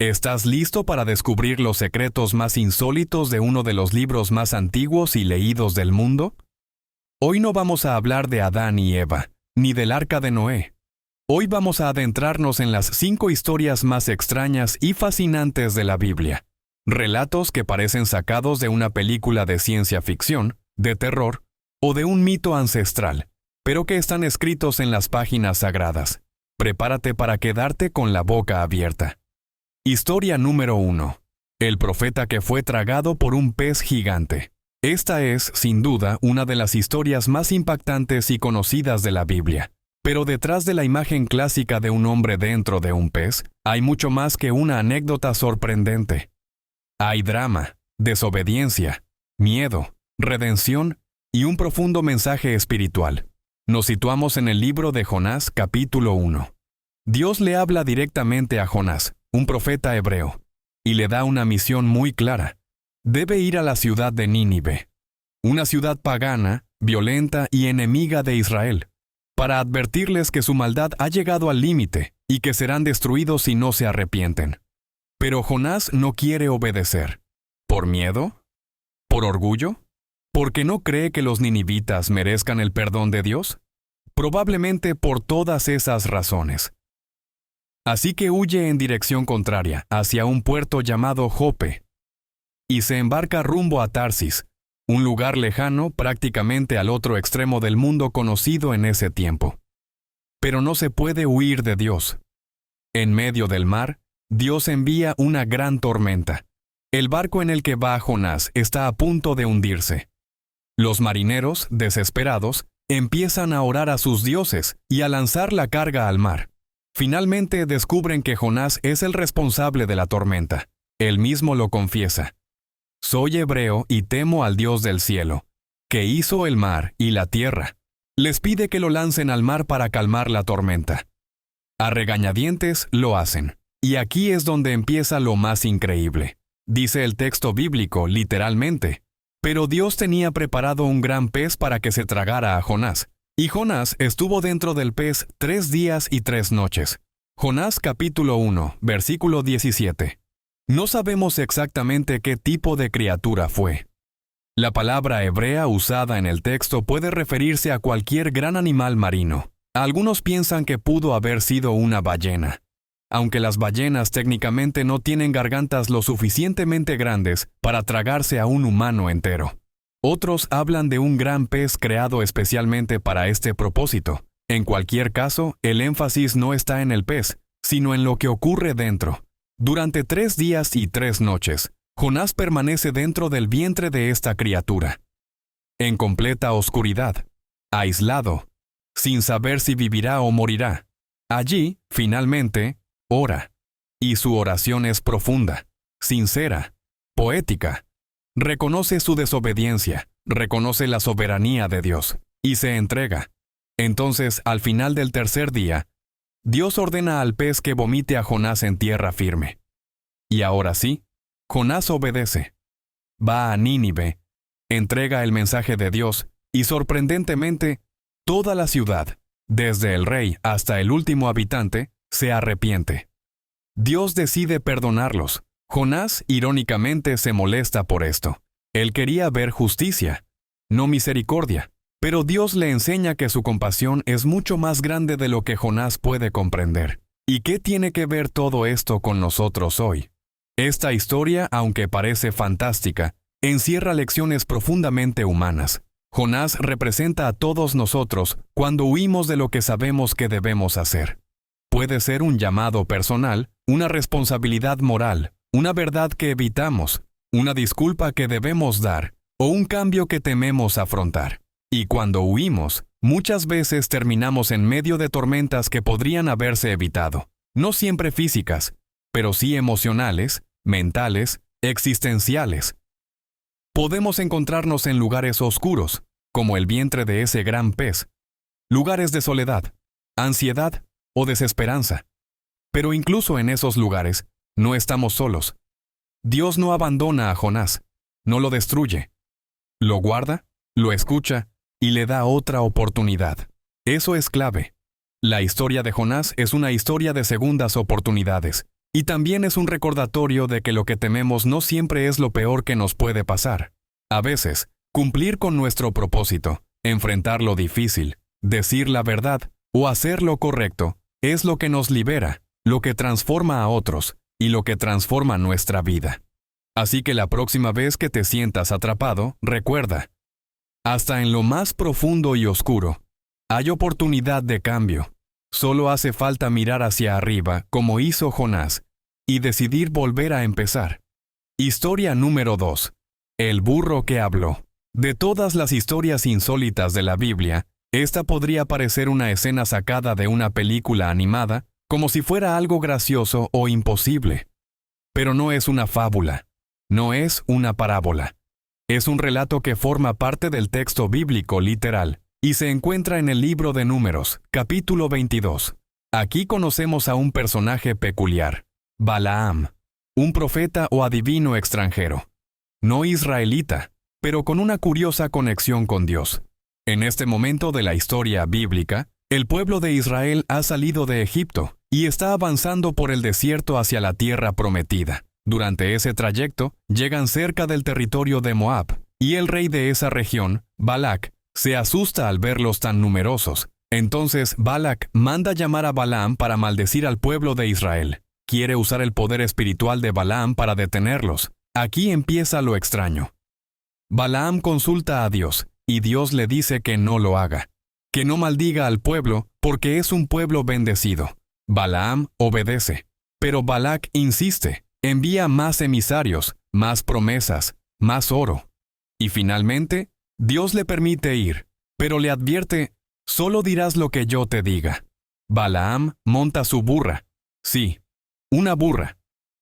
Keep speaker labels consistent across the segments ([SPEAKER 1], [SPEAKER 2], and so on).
[SPEAKER 1] ¿Estás listo para descubrir los secretos más insólitos de uno de los libros más antiguos y leídos del mundo? Hoy no vamos a hablar de Adán y Eva, ni del Arca de Noé. Hoy vamos a adentrarnos en las 5 historias más extrañas y fascinantes de la Biblia. Relatos que parecen sacados de una película de ciencia ficción, de terror o de un mito ancestral, pero que están escritos en las páginas sagradas. Prepárate para quedarte con la boca abierta. Historia número 1. El profeta que fue tragado por un pez gigante. Esta es, sin duda, una de las historias más impactantes y conocidas de la Biblia. Pero detrás de la imagen clásica de un hombre dentro de un pez, hay mucho más que una anécdota sorprendente. Hay drama, desobediencia, miedo, redención y un profundo mensaje espiritual. Nos situamos en el libro de Jonás, capítulo 1. Dios le habla directamente a Jonás, un profeta hebreo, y le da una misión muy clara. Debe ir a la ciudad de Nínive, una ciudad pagana, violenta y enemiga de Israel, para advertirles que su maldad ha llegado al límite y que serán destruidos si no se arrepienten. Pero Jonás no quiere obedecer. ¿Por miedo? ¿Por orgullo? ¿Porque no cree que los ninivitas merezcan el perdón de Dios? Probablemente por todas esas razones. Así que huye en dirección contraria, hacia un puerto llamado Jope, y se embarca rumbo a Tarsis, un lugar lejano prácticamente al otro extremo del mundo conocido en ese tiempo. Pero no se puede huir de Dios. En medio del mar, Dios envía una gran tormenta. El barco en el que va Jonás está a punto de hundirse. Los marineros, desesperados, empiezan a orar a sus dioses y a lanzar la carga al mar. Finalmente descubren que Jonás es el responsable de la tormenta. Él mismo lo confiesa. Soy hebreo y temo al Dios del cielo, que hizo el mar y la tierra. Les pide que lo lancen al mar para calmar la tormenta. A regañadientes lo hacen. Y aquí es donde empieza lo más increíble. Dice el texto bíblico, literalmente. Pero Dios tenía preparado un gran pez para que se tragara a Jonás. Y Jonás estuvo dentro del pez 3 días y 3 noches. Jonás capítulo 1, versículo 17. No sabemos exactamente qué tipo de criatura fue. La palabra hebrea usada en el texto puede referirse a cualquier gran animal marino. Algunos piensan que pudo haber sido una ballena. Aunque las ballenas técnicamente no tienen gargantas lo suficientemente grandes para tragarse a un humano entero. Otros hablan de un gran pez creado especialmente para este propósito. En cualquier caso, el énfasis no está en el pez, sino en lo que ocurre dentro. Durante 3 días y 3 noches, Jonás permanece dentro del vientre de esta criatura. En completa oscuridad, aislado, sin saber si vivirá o morirá. Allí, finalmente, ora. Y su oración es profunda, sincera, poética. Reconoce su desobediencia, reconoce la soberanía de Dios, y se entrega. Entonces, al final del 3er día, Dios ordena al pez que vomite a Jonás en tierra firme. Y ahora sí, Jonás obedece. Va a Nínive, entrega el mensaje de Dios, y sorprendentemente, toda la ciudad, desde el rey hasta el último habitante, se arrepiente. Dios decide perdonarlos. Jonás, irónicamente, se molesta por esto. Él quería ver justicia, no misericordia. Pero Dios le enseña que su compasión es mucho más grande de lo que Jonás puede comprender. ¿Y qué tiene que ver todo esto con nosotros hoy? Esta historia, aunque parece fantástica, encierra lecciones profundamente humanas. Jonás representa a todos nosotros cuando huimos de lo que sabemos que debemos hacer. Puede ser un llamado personal, una responsabilidad moral, una verdad que evitamos, una disculpa que debemos dar, o un cambio que tememos afrontar. Y cuando huimos, muchas veces terminamos en medio de tormentas que podrían haberse evitado. No siempre físicas, pero sí emocionales, mentales, existenciales. Podemos encontrarnos en lugares oscuros, como el vientre de ese gran pez. Lugares de soledad, ansiedad o desesperanza. Pero incluso en esos lugares, no estamos solos. Dios no abandona a Jonás, no lo destruye. Lo guarda, lo escucha y le da otra oportunidad. Eso es clave. La historia de Jonás es una historia de segundas oportunidades, Y también es un recordatorio de que lo que tememos no siempre es lo peor que nos puede pasar. A veces, cumplir con nuestro propósito, enfrentar lo difícil, decir la verdad o hacer lo correcto, es lo que nos libera, lo que transforma a otros y lo que transforma nuestra vida. Así que la próxima vez que te sientas atrapado, recuerda, hasta en lo más profundo y oscuro, hay oportunidad de cambio. Solo hace falta mirar hacia arriba, como hizo Jonás, y decidir volver a empezar. Historia número 2. El burro que habló. De todas las historias insólitas de la Biblia, esta podría parecer una escena sacada de una película animada, como si fuera algo gracioso o imposible. Pero no es una fábula, no es una parábola. Es un relato que forma parte del texto bíblico literal, y se encuentra en el libro de Números, capítulo 22. Aquí conocemos a un personaje peculiar, Balaam, un profeta o adivino extranjero. No israelita, pero con una curiosa conexión con Dios. En este momento de la historia bíblica, el pueblo de Israel ha salido de Egipto y está avanzando por el desierto hacia la tierra prometida. Durante ese trayecto, llegan cerca del territorio de Moab, y el rey de esa región, Balac, se asusta al verlos tan numerosos. Entonces Balac manda llamar a Balaam para maldecir al pueblo de Israel. Quiere usar el poder espiritual de Balaam para detenerlos. Aquí empieza lo extraño. Balaam consulta a Dios, y Dios le dice que no lo haga, que no maldiga al pueblo, porque es un pueblo bendecido. Balaam obedece, pero Balac insiste, envía más emisarios, más promesas, más oro. Y finalmente, Dios le permite ir, pero le advierte, solo dirás lo que yo te diga. Balaam monta su burra, sí, una burra,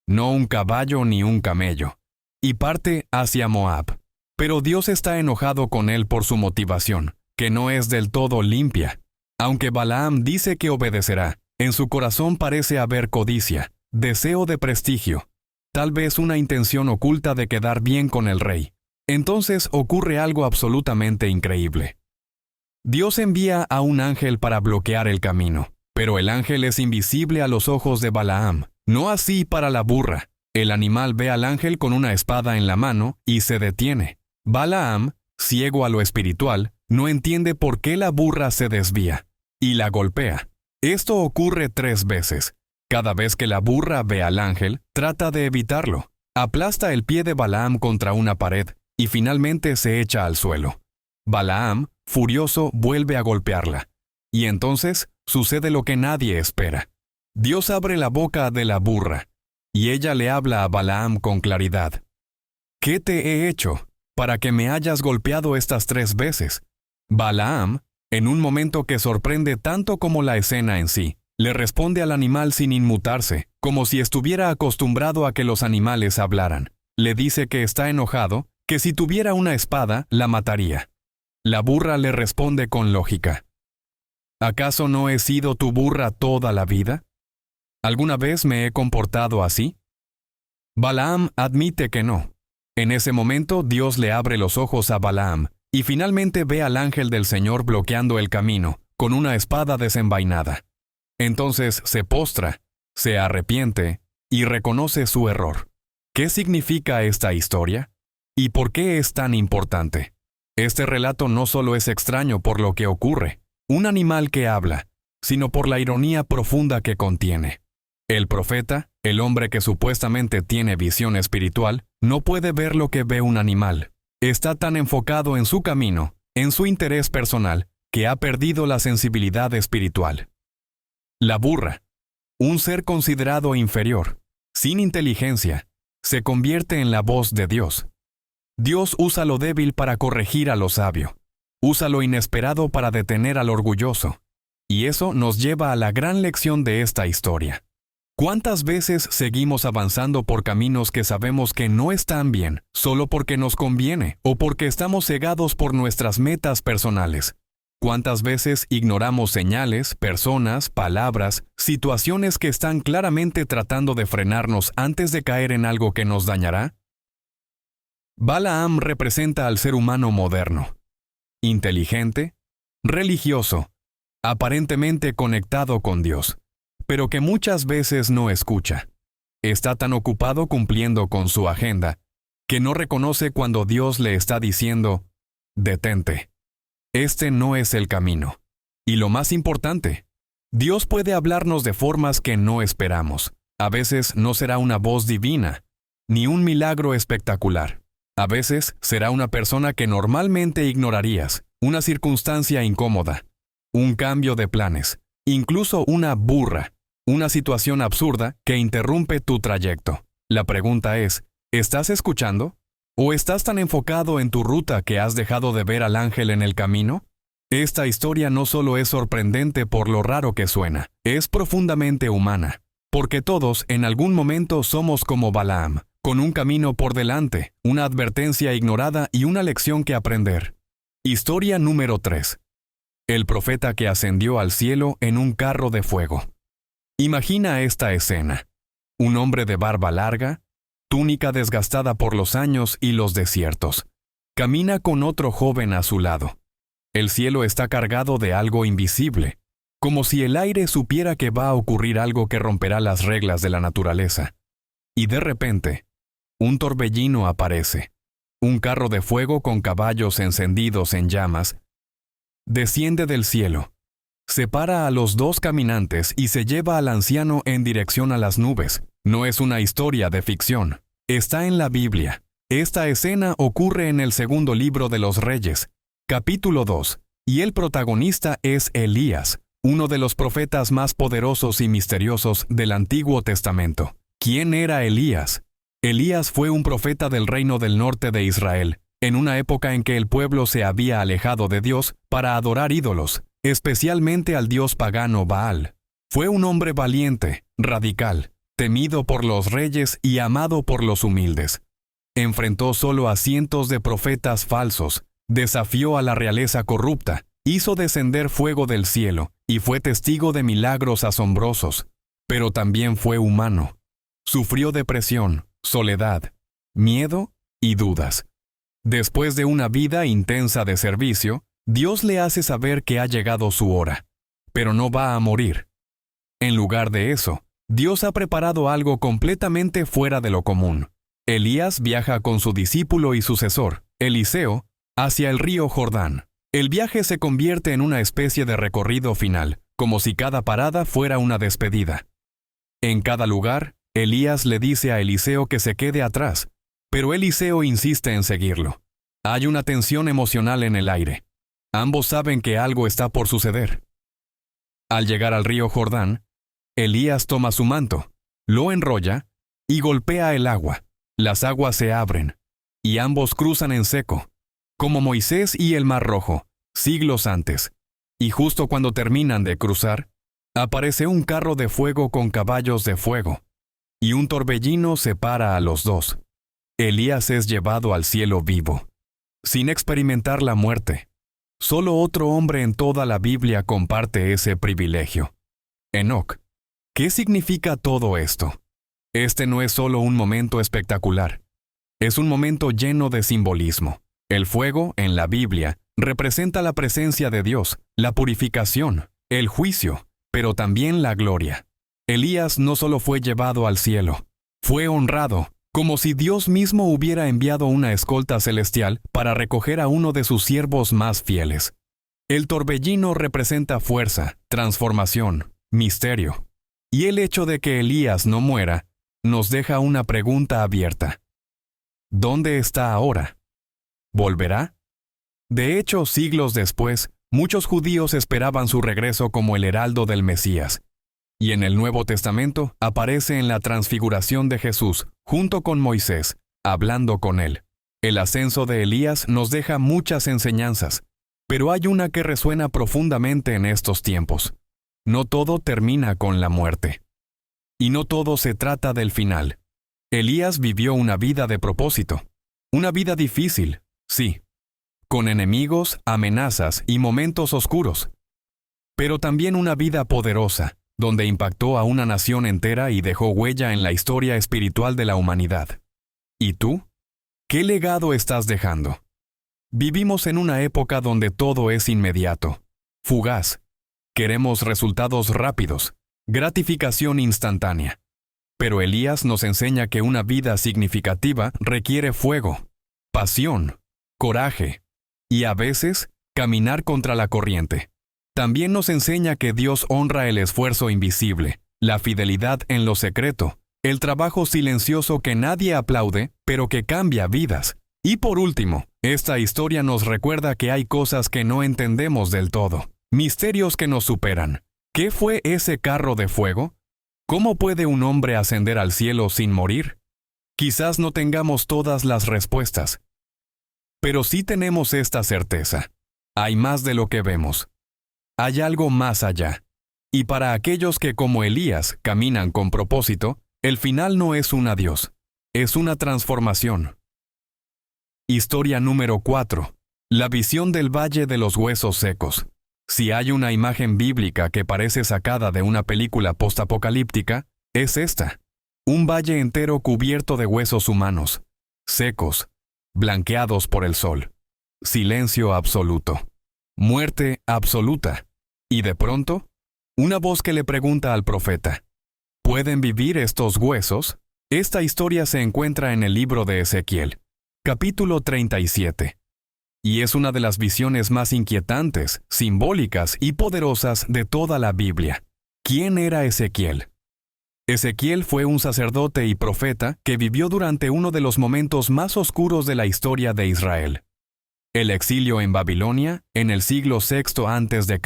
[SPEAKER 1] no un caballo ni un camello, y parte hacia Moab. Pero Dios está enojado con él por su motivación, que no es del todo limpia. Aunque Balaam dice que obedecerá, en su corazón parece haber codicia, deseo de prestigio, tal vez una intención oculta de quedar bien con el rey. Entonces ocurre algo absolutamente increíble. Dios envía a un ángel para bloquear el camino, pero el ángel es invisible a los ojos de Balaam, no así para la burra. El animal ve al ángel con una espada en la mano y se detiene. Balaam, ciego a lo espiritual, no entiende por qué la burra se desvía y la golpea. Esto ocurre 3 veces. Cada vez que la burra ve al ángel, trata de evitarlo. Aplasta el pie de Balaam contra una pared y finalmente se echa al suelo. Balaam, furioso, vuelve a golpearla. Y entonces sucede lo que nadie espera. Dios abre la boca de la burra, y ella le habla a Balaam con claridad. ¿Qué te he hecho para que me hayas golpeado estas 3 veces? Balaam, en un momento que sorprende tanto como la escena en sí, le responde al animal sin inmutarse, como si estuviera acostumbrado a que los animales hablaran. Le dice que está enojado, que si tuviera una espada, la mataría. La burra le responde con lógica. ¿Acaso no he sido tu burra toda la vida? ¿Alguna vez me he comportado así? Balaam admite que no. En ese momento Dios le abre los ojos a Balaam, y finalmente ve al ángel del Señor bloqueando el camino, con una espada desenvainada. Entonces se postra, se arrepiente, y reconoce su error. ¿Qué significa esta historia? ¿Y por qué es tan importante? Este relato no solo es extraño por lo que ocurre, un animal que habla, sino por la ironía profunda que contiene. El profeta, el hombre que supuestamente tiene visión espiritual, no puede ver lo que ve un animal. Está tan enfocado en su camino, en su interés personal, que ha perdido la sensibilidad espiritual. La burra, un ser considerado inferior, sin inteligencia, se convierte en la voz de Dios. Dios usa lo débil para corregir a lo sabio, usa lo inesperado para detener al orgulloso, y eso nos lleva a la gran lección de esta historia. ¿Cuántas veces seguimos avanzando por caminos que sabemos que no están bien, solo porque nos conviene o porque estamos cegados por nuestras metas personales? ¿Cuántas veces ignoramos señales, personas, palabras, situaciones que están claramente tratando de frenarnos antes de caer en algo que nos dañará? Balaam representa al ser humano moderno, inteligente, religioso, aparentemente conectado con Dios, pero que muchas veces no escucha. Está tan ocupado cumpliendo con su agenda que no reconoce cuando Dios le está diciendo, detente. Este no es el camino. Y lo más importante, Dios puede hablarnos de formas que no esperamos. A veces no será una voz divina, ni un milagro espectacular. A veces será una persona que normalmente ignorarías, una circunstancia incómoda, un cambio de planes, incluso una burra, una situación absurda que interrumpe tu trayecto. La pregunta es, ¿estás escuchando? ¿O estás tan enfocado en tu ruta que has dejado de ver al ángel en el camino? Esta historia no solo es sorprendente por lo raro que suena, es profundamente humana, porque todos en algún momento somos como Balaam, con un camino por delante, una advertencia ignorada y una lección que aprender. Historia número 3. El profeta que ascendió al cielo en un carro de fuego. Imagina esta escena. Un hombre de barba larga, túnica desgastada por los años y los desiertos. Camina con otro joven a su lado. El cielo está cargado de algo invisible, como si el aire supiera que va a ocurrir algo que romperá las reglas de la naturaleza. Y de repente, un torbellino aparece. Un carro de fuego con caballos encendidos en llamas desciende del cielo, separa a los dos caminantes y se lleva al anciano en dirección a las nubes. No es una historia de ficción. Está en la Biblia. Esta escena ocurre en el segundo libro de los Reyes, capítulo 2, y el protagonista es Elías, uno de los profetas más poderosos y misteriosos del Antiguo Testamento. ¿Quién era Elías? Elías fue un profeta del reino del norte de Israel, en una época en que el pueblo se había alejado de Dios para adorar ídolos, especialmente al dios pagano Baal. Fue un hombre valiente, radical, temido por los reyes y amado por los humildes. Enfrentó solo a cientos de profetas falsos, desafió a la realeza corrupta, hizo descender fuego del cielo y fue testigo de milagros asombrosos, pero también fue humano. Sufrió depresión, soledad, miedo y dudas. Después de una vida intensa de servicio, Dios le hace saber que ha llegado su hora, pero no va a morir. En lugar de eso, Dios ha preparado algo completamente fuera de lo común. Elías viaja con su discípulo y sucesor, Eliseo, hacia el río Jordán. El viaje se convierte en una especie de recorrido final, como si cada parada fuera una despedida. En cada lugar, Elías le dice a Eliseo que se quede atrás, pero Eliseo insiste en seguirlo. Hay una tensión emocional en el aire. Ambos saben que algo está por suceder. Al llegar al río Jordán, Elías toma su manto, lo enrolla y golpea el agua. Las aguas se abren, y ambos cruzan en seco, como Moisés y el Mar Rojo, siglos antes. Y justo cuando terminan de cruzar, aparece un carro de fuego con caballos de fuego, y un torbellino separa a los dos. Elías es llevado al cielo vivo, sin experimentar la muerte. Solo otro hombre en toda la Biblia comparte ese privilegio: Enoc. ¿Qué significa todo esto? Este no es solo un momento espectacular. Es un momento lleno de simbolismo. El fuego, en la Biblia, representa la presencia de Dios, la purificación, el juicio, pero también la gloria. Elías no solo fue llevado al cielo, fue honrado, como si Dios mismo hubiera enviado una escolta celestial para recoger a uno de sus siervos más fieles. El torbellino representa fuerza, transformación, misterio. Y el hecho de que Elías no muera nos deja una pregunta abierta. ¿Dónde está ahora? ¿Volverá? De hecho, siglos después, muchos judíos esperaban su regreso como el heraldo del Mesías. Y en el Nuevo Testamento aparece en la transfiguración de Jesús, junto con Moisés, hablando con él. El ascenso de Elías nos deja muchas enseñanzas, pero hay una que resuena profundamente en estos tiempos. No todo termina con la muerte. Y no todo se trata del final. Elías vivió una vida de propósito. Una vida difícil, sí, con enemigos, amenazas y momentos oscuros. Pero también una vida poderosa, donde impactó a una nación entera y dejó huella en la historia espiritual de la humanidad. ¿Y tú? ¿Qué legado estás dejando? Vivimos en una época donde todo es inmediato, fugaz. Queremos resultados rápidos, gratificación instantánea. Pero Elías nos enseña que una vida significativa requiere fuego, pasión, coraje y a veces caminar contra la corriente. También nos enseña que Dios honra el esfuerzo invisible, la fidelidad en lo secreto, el trabajo silencioso que nadie aplaude, pero que cambia vidas. Y por último, esta historia nos recuerda que hay cosas que no entendemos del todo, misterios que nos superan. ¿Qué fue ese carro de fuego? ¿Cómo puede un hombre ascender al cielo sin morir? Quizás no tengamos todas las respuestas, pero sí tenemos esta certeza. Hay más de lo que vemos. Hay algo más allá. Y para aquellos que como Elías caminan con propósito, el final no es un adiós, es una transformación. Historia número 4. La visión del Valle de los Huesos Secos. Si hay una imagen bíblica que parece sacada de una película postapocalíptica, es esta. Un valle entero cubierto de huesos humanos, secos, blanqueados por el sol. Silencio absoluto. Muerte absoluta. Y de pronto, una voz que le pregunta al profeta, ¿pueden vivir estos huesos? Esta historia se encuentra en el libro de Ezequiel, capítulo 37. Y es una de las visiones más inquietantes, simbólicas y poderosas de toda la Biblia. ¿Quién era Ezequiel? Ezequiel fue un sacerdote y profeta que vivió durante uno de los momentos más oscuros de la historia de Israel. El exilio en Babilonia en el siglo VI a.C.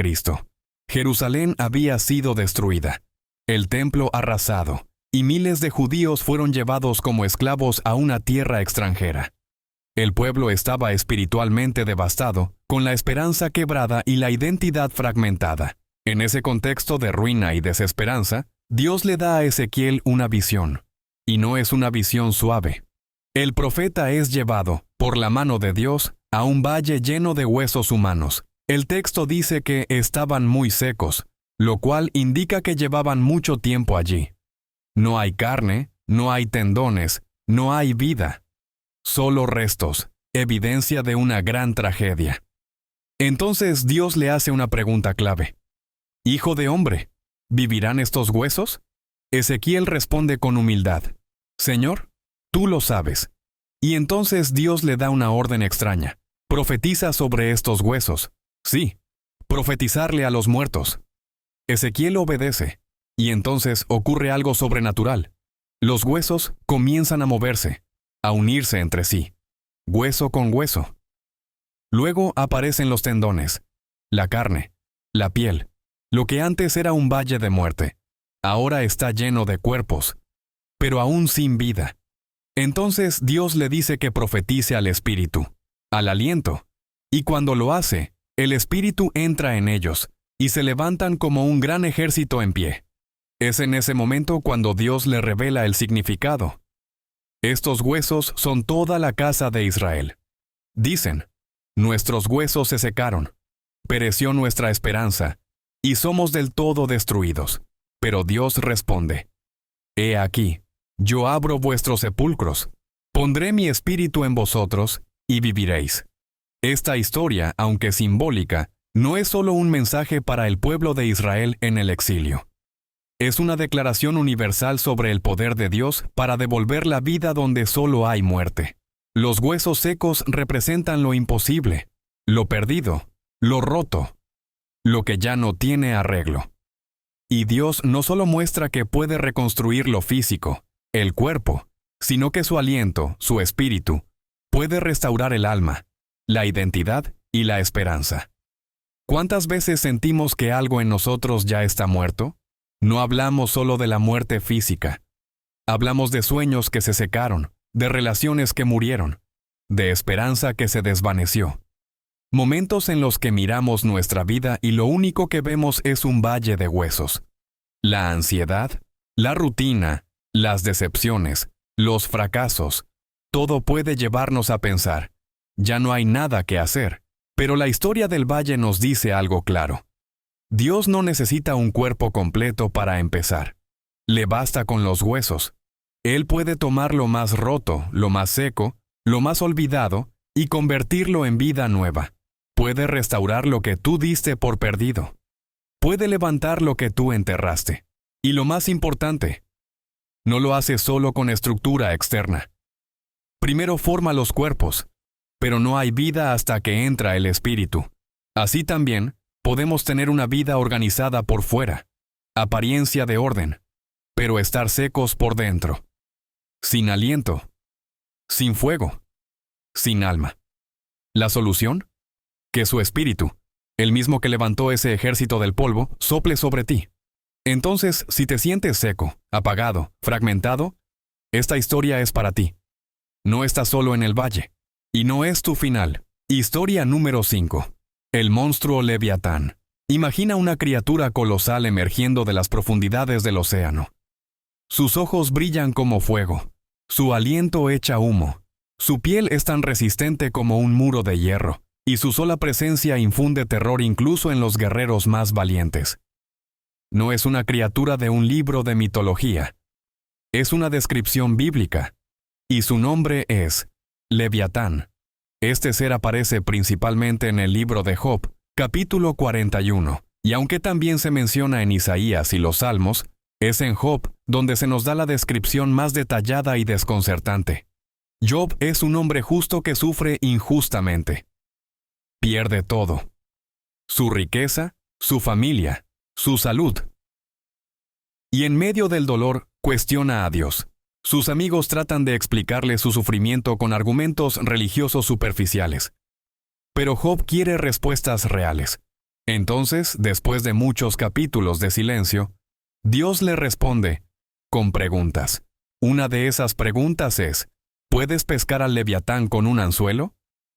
[SPEAKER 1] Jerusalén había sido destruida, el templo arrasado, y miles de judíos fueron llevados como esclavos a una tierra extranjera. El pueblo estaba espiritualmente devastado, con la esperanza quebrada y la identidad fragmentada. En ese contexto de ruina y desesperanza, Dios le da a Ezequiel una visión. Y no es una visión suave. El profeta es llevado, por la mano de Dios, a un valle lleno de huesos humanos. El texto dice que estaban muy secos, lo cual indica que llevaban mucho tiempo allí. No hay carne, no hay tendones, no hay vida. Solo restos, evidencia de una gran tragedia. Entonces Dios le hace una pregunta clave. Hijo de hombre, ¿vivirán estos huesos? Ezequiel responde con humildad. Señor, tú lo sabes. Y entonces Dios le da una orden extraña. Profetiza sobre estos huesos. Sí, profetizarle a los muertos. Ezequiel obedece. Y entonces ocurre algo sobrenatural. Los huesos comienzan a moverse, a unirse entre sí, hueso con hueso. Luego aparecen los tendones, la carne, la piel. Lo que antes era un valle de muerte, ahora está lleno de cuerpos, pero aún sin vida. Entonces Dios le dice que profetice al espíritu, al aliento, y cuando lo hace, el espíritu entra en ellos, y se levantan como un gran ejército en pie. Es en ese momento cuando Dios le revela el significado. Estos huesos son toda la casa de Israel. Dicen, nuestros huesos se secaron, pereció nuestra esperanza, y somos del todo destruidos. Pero Dios responde, he aquí, yo abro vuestros sepulcros, pondré mi espíritu en vosotros, y viviréis. Esta historia, aunque simbólica, no es solo un mensaje para el pueblo de Israel en el exilio. Es una declaración universal sobre el poder de Dios para devolver la vida donde solo hay muerte. Los huesos secos representan lo imposible, lo perdido, lo roto, lo que ya no tiene arreglo. Y Dios no solo muestra que puede reconstruir lo físico, el cuerpo, sino que su aliento, su espíritu, puede restaurar el alma, la identidad y la esperanza. ¿Cuántas veces sentimos que algo en nosotros ya está muerto? No hablamos solo de la muerte física. Hablamos de sueños que se secaron, de relaciones que murieron, de esperanza que se desvaneció. Momentos en los que miramos nuestra vida y lo único que vemos es un valle de huesos. La ansiedad, la rutina, las decepciones, los fracasos, todo puede llevarnos a pensar, ya no hay nada que hacer. Pero la historia del valle nos dice algo claro. Dios no necesita un cuerpo completo para empezar. Le basta con los huesos. Él puede tomar lo más roto, lo más seco, lo más olvidado, y convertirlo en vida nueva. Puede restaurar lo que tú diste por perdido. Puede levantar lo que tú enterraste. Y lo más importante, No lo hace solo con estructura externa. Primero forma los cuerpos, pero no hay vida hasta que entra el espíritu. Así también, podemos tener una vida organizada por fuera, apariencia de orden, pero estar secos por dentro, sin aliento, sin fuego, sin alma. ¿La solución? Que su espíritu, el mismo que levantó ese ejército del polvo, sople sobre ti. Entonces, si te sientes seco, apagado, fragmentado, esta historia es para ti. No estás solo en el valle, y no es tu final. Historia número 5. El monstruo Leviatán. Imagina una criatura colosal emergiendo de las profundidades del océano. Sus ojos brillan como fuego, su aliento echa humo, su piel es tan resistente como un muro de hierro, y su sola presencia infunde terror incluso en los guerreros más valientes. No es una criatura de un libro de mitología, es una descripción bíblica, y su nombre es Leviatán. Este ser aparece principalmente en el libro de Job, capítulo 41, y aunque también se menciona en Isaías y los Salmos, es en Job donde se nos da la descripción más detallada y desconcertante. Job es un hombre justo que sufre injustamente. Pierde todo: su riqueza, su familia, su salud. Y en medio del dolor, cuestiona a Dios. Sus amigos tratan de explicarle su sufrimiento con argumentos religiosos superficiales. Pero Job quiere respuestas reales. Entonces, después de muchos capítulos de silencio, Dios le responde con preguntas. Una de esas preguntas es: ¿puedes pescar al Leviatán con un anzuelo?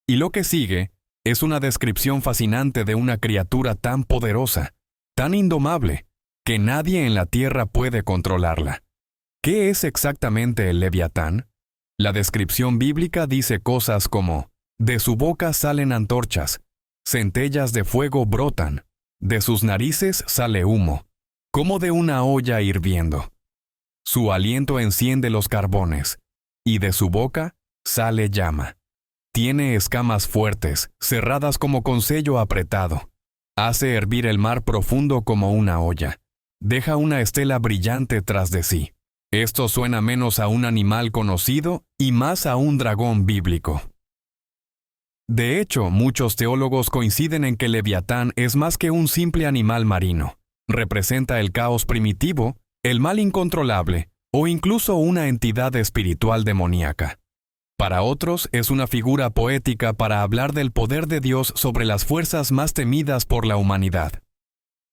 [SPEAKER 1] Y lo que sigue es una descripción fascinante de una criatura tan poderosa, tan indomable, que nadie en la tierra puede controlarla. ¿Qué es exactamente el Leviatán? La descripción bíblica dice cosas como: de su boca salen antorchas, centellas de fuego brotan, de sus narices sale humo, como de una olla hirviendo. Su aliento enciende los carbones, y de su boca sale llama. Tiene escamas fuertes, cerradas como con sello apretado. Hace hervir el mar profundo como una olla. Deja una estela brillante tras de sí. Esto suena menos a un animal conocido y más a un dragón bíblico. De hecho, muchos teólogos coinciden en que Leviatán es más que un simple animal marino. Representa el caos primitivo, el mal incontrolable, o incluso una entidad espiritual demoníaca. Para otros, es una figura poética para hablar del poder de Dios sobre las fuerzas más temidas por la humanidad.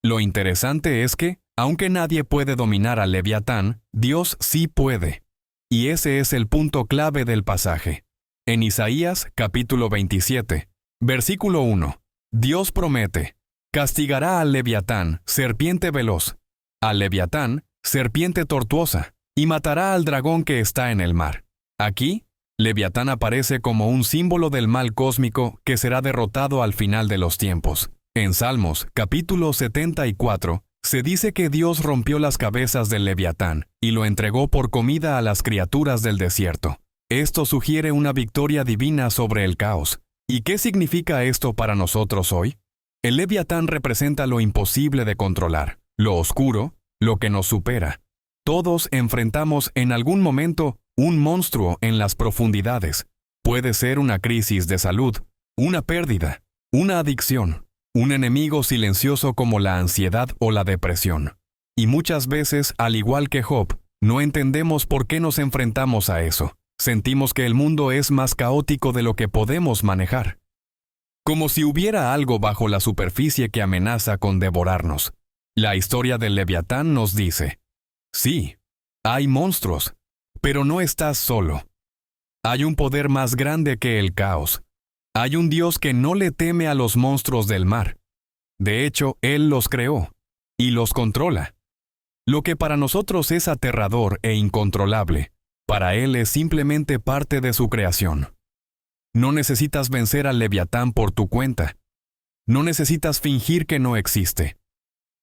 [SPEAKER 1] Lo interesante es que, aunque nadie puede dominar al Leviatán, Dios sí puede. Y ese es el punto clave del pasaje. En Isaías, capítulo 27, versículo 1, Dios promete: castigará al Leviatán, serpiente veloz, al Leviatán, serpiente tortuosa, y matará al dragón que está en el mar. Aquí, Leviatán aparece como un símbolo del mal cósmico que será derrotado al final de los tiempos. En Salmos, capítulo 74, se dice que Dios rompió las cabezas del Leviatán y lo entregó por comida a las criaturas del desierto. Esto sugiere una victoria divina sobre el caos. ¿Y qué significa esto para nosotros hoy? El Leviatán representa lo imposible de controlar, lo oscuro, lo que nos supera. Todos enfrentamos en algún momento un monstruo en las profundidades. Puede ser una crisis de salud, una pérdida, una adicción, un enemigo silencioso como la ansiedad o la depresión. Y muchas veces, al igual que Job, no entendemos por qué nos enfrentamos a eso. Sentimos que el mundo es más caótico de lo que podemos manejar. Como si hubiera algo bajo la superficie que amenaza con devorarnos. La historia del Leviatán nos dice: sí, hay monstruos, pero no estás solo. Hay un poder más grande que el caos. Hay un Dios que no le teme a los monstruos del mar. De hecho, Él los creó y los controla. Lo que para nosotros es aterrador e incontrolable, para Él es simplemente parte de su creación. No necesitas vencer al Leviatán por tu cuenta. No necesitas fingir que no existe.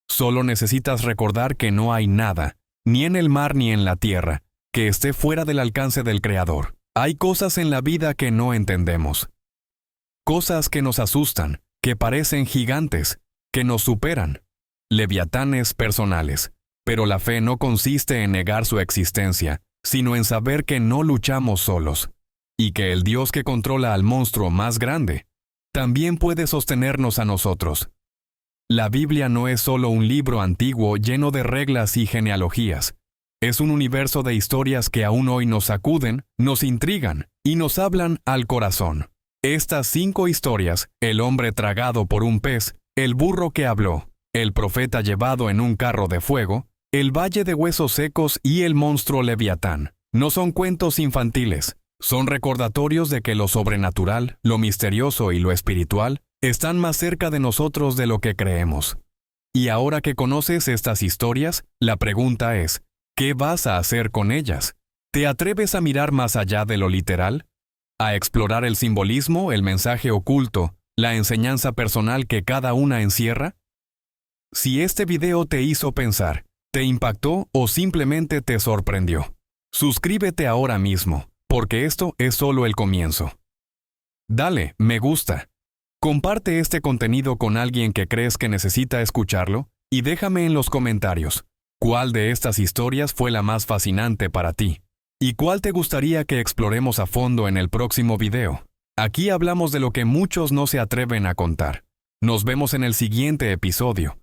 [SPEAKER 1] Solo necesitas recordar que no hay nada, ni en el mar ni en la tierra, que esté fuera del alcance del Creador. Hay cosas en la vida que no entendemos. Cosas que nos asustan, que parecen gigantes, que nos superan. Leviatanes personales. Pero la fe no consiste en negar su existencia, sino en saber que no luchamos solos, y que el Dios que controla al monstruo más grande también puede sostenernos a nosotros. La Biblia no es solo un libro antiguo lleno de reglas y genealogías. Es un universo de historias que aún hoy nos sacuden, nos intrigan y nos hablan al corazón. Estas 5 historias, el hombre tragado por un pez, el burro que habló, el profeta llevado en un carro de fuego, el valle de huesos secos y el monstruo Leviatán, no son cuentos infantiles. Son recordatorios de que lo sobrenatural, lo misterioso y lo espiritual están más cerca de nosotros de lo que creemos. Y ahora que conoces estas historias, la pregunta es, ¿qué vas a hacer con ellas? ¿Te atreves a mirar más allá de lo literal? ¿A explorar el simbolismo, el mensaje oculto, la enseñanza personal que cada una encierra? Si este video te hizo pensar, te impactó o simplemente te sorprendió, suscríbete ahora mismo, porque esto es solo el comienzo. Dale, me gusta. Comparte este contenido con alguien que crees que necesita escucharlo y déjame en los comentarios cuál de estas historias fue la más fascinante para ti y cuál te gustaría que exploremos a fondo en el próximo video. Aquí hablamos de lo que muchos no se atreven a contar. Nos vemos en el siguiente episodio.